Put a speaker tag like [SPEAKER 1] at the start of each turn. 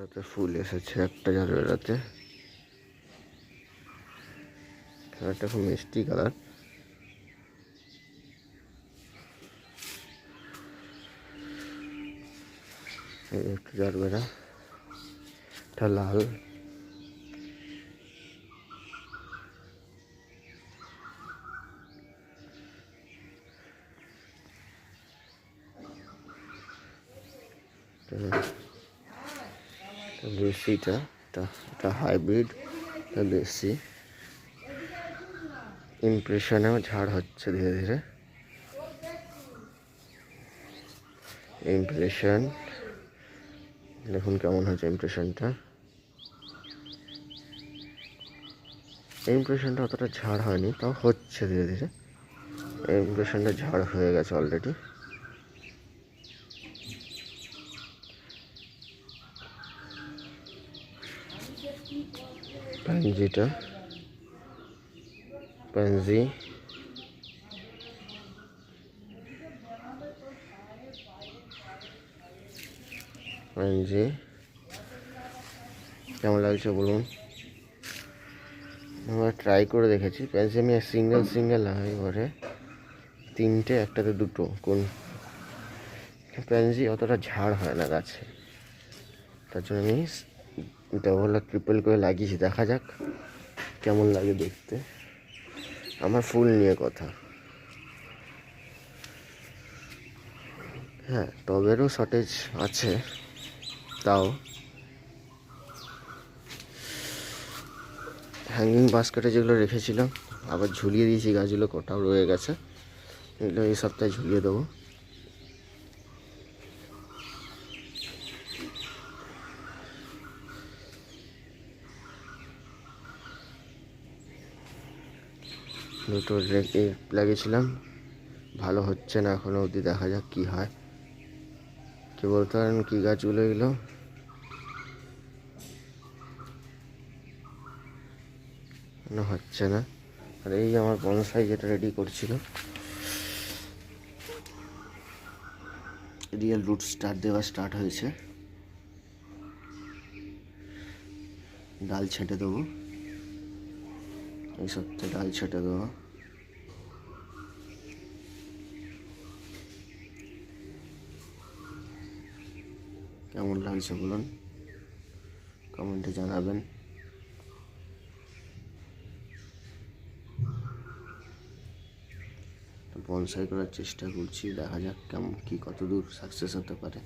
[SPEAKER 1] এটাতে ফুল এসেছে একটা জারবেরাতে। কালারটা খুব মিষ্টি কালার। এই একটা জারবেরা, এটা লাল। দেশিটা, এটা হাইব্রিড, এটা দেশি। ইমপ্রেশনেও ঝাড় হচ্ছে ধীরে ধীরে। ইমপ্রেশন দেখুন কেমন হয়েছে ইমপ্রেশনটা। ইমপ্রেশনটা অতটা ঝাড় হয়নি, তাও হচ্ছে ধীরে ধীরে। ইমপ্রেশনটা ঝাড় হয়ে গেছে অলরেডি। প্যানজিটা, প্যানজি প্যানজি কেমন লাগছে বলুন। আমরা ট্রাই করে দেখেছি প্যানজি, আমি সিঙ্গেল লাগাই ঘরে, তিনটে একটাতে দুটো। কোন প্যানজি অতটা ঝাড় হয় না গাছে, তার জন্য আমি ডবল আর ট্রিপল করে লাগিয়েছি। দেখা যাক কেমন লাগে দেখতে। আমার ফুল নিয়ে কথা। হ্যাঁ, টবেরও শর্টেজ আছে, তাও হ্যাঙ্গিং বাস্কেটে যেগুলো রেখেছিলাম আবার ঝুলিয়ে দিয়েছি, গাছগুলো কটাও রয়ে গেছে। এগুলো এই সপ্তাহে ঝুলিয়ে দেবো। দুটো লাগিয়েছিলাম, ভালো হচ্ছে না এখনো অবধি। দেখা যাক কি হয়। কি বলতে পারেন কী গাছগুলো এগুলো? হচ্ছে না। আর এই আমার বনসাই যেটা রেডি করছিল, রিয়েল রুট স্টার্ট হয়েছে। ডাল ছেঁটে দেবো এই সপ্তাহে, ডাল ছেঁটে দেবো। কেমন লাগছে বলুন, কমেন্টে জানাবেন। বনসাই করার চেষ্টা করছি, দেখা যাক কেমন কী কত দূর সাকসেস হতে পারে।